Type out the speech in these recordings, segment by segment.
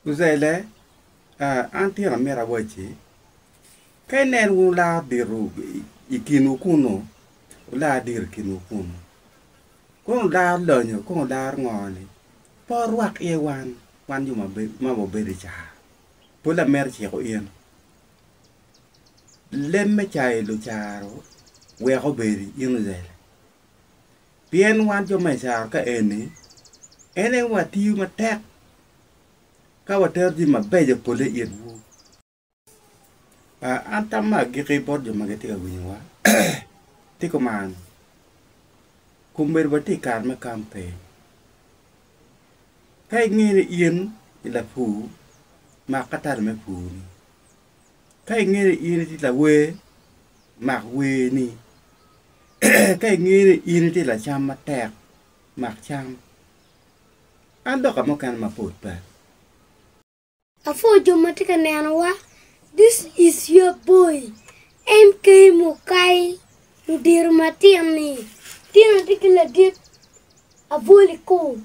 Vous allez antir mera wachi. Kainen wula diru ikinu kuno. Wula dir kinu kuno. Kung la lonyo kung la ngoni. Por wak e wan yu ma beri cha. Pula mer chi ko ien. Lemme chai lu charo. We ko beri yin zele. Bien wan jo me char ka eni. Ene wa tiu ma tek. Ka wa ter di ma beje pole ien wu. Antama giri bod jo mageti ka winywa. Tiko man. Kumber bati karma kampe. Kai ngiri ien ila pu. Ma katar me pu ni. Kai ngiri ien ila we. Mak we ni. Kai ngiri ien ila cham ma tek. Mak cham. Ando ka mo kan ma put pa. Afo Jomatika Nanawa, this is your boy, MK Mokai, Nudir Matiani. Tina Tikila did a volley cold.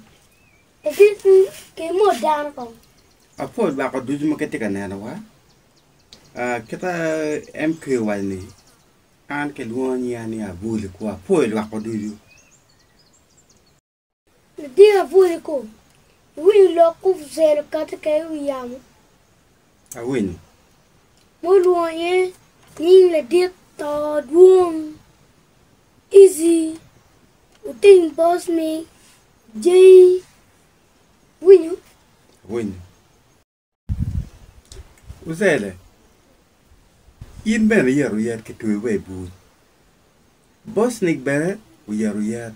A different came more down. A put back of Dujumaketika Nanawa. Kita MK Wani. Aunt Keluania near Bully Qua, poor Wako do you. The dear volley cold. We look of Zero Kataka Yam. I win. What one ye? Ning the deep thought warm. Easy. Think boss me. J. Win. Win. Uzele. In Ben Yeru get to away boot. Boss Nick Bennett, we are yet.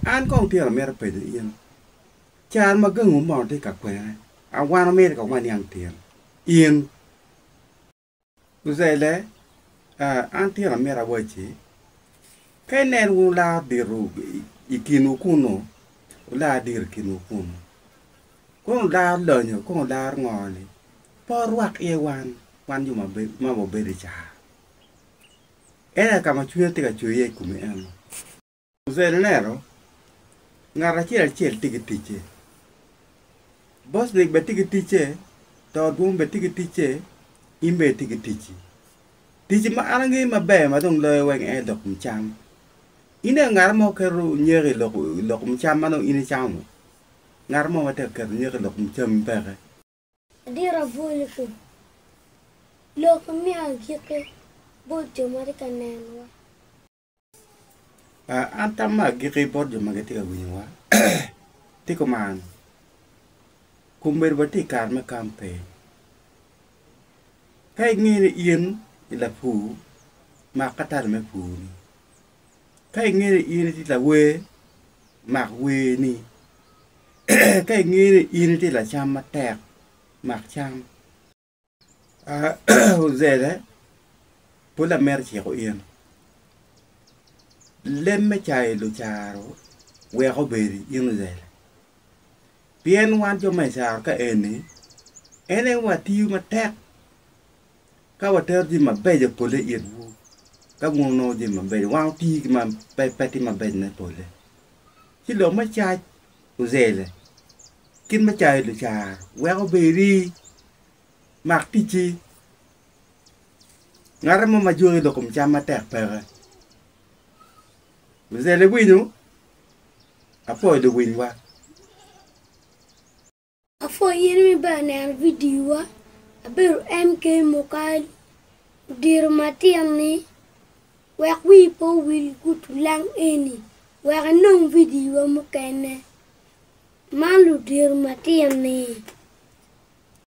And go to America in. Chan magung mo take a quay. I want to make a one young team. In Uzele, Auntie Amera Wachi. Kainen wula diru ikinu kuno. Wula dir kinu kuno. Kung la lonyo, kung la ngoni. Por wak e wan yu ma beri cha. Era kama chuye tika chuye kume eno. Uzele nero. Ngara chel tiche. Boss nik betiki tiche. Tawad bung betiki tiche. Imbe tiki tiche. Tiche ma alangi ma be ma dong le weng e lok mcham. Ine ngar mo keru nyeri lok mcham manong ini chamo. Ngar mo mate keru nyeri lok mcham pere. Dira Vuliku. Look me a gike. Both Jomatika Nanawa. Antama giri bod jo mageti ka winywa. Tiko man. Kumber bati karma kampe. Kai ngiri ien ila pu. Ma katar me pu ni. Kai ngiri ien ila we. Mak we ni. Kai ngiri ien ila cham ma tek. Mak cham. Uzele. Pula mer chi ko ien. Lemme chai lu charo. We ko beri ien zele. Bien wan jo me char ka eni. Ene wa tiu ma tek. Ka wa ter di ma beje pole ien wu. Ka ngono di ma beje. Wang ti ma peti ma beje ne pole. Chi lo ma chai. Uzele. Kin ma chai lu char. We ko beri. Mak tichi. Ngara mo ma juhi lo kum chama tek pere. Uzele winu. Apo do winwa. Afo Yenmi Banan video. A better MK Mokai. Dear Matiani. Where we will go to lang any. Where no video mokane. Malu dear Matiani.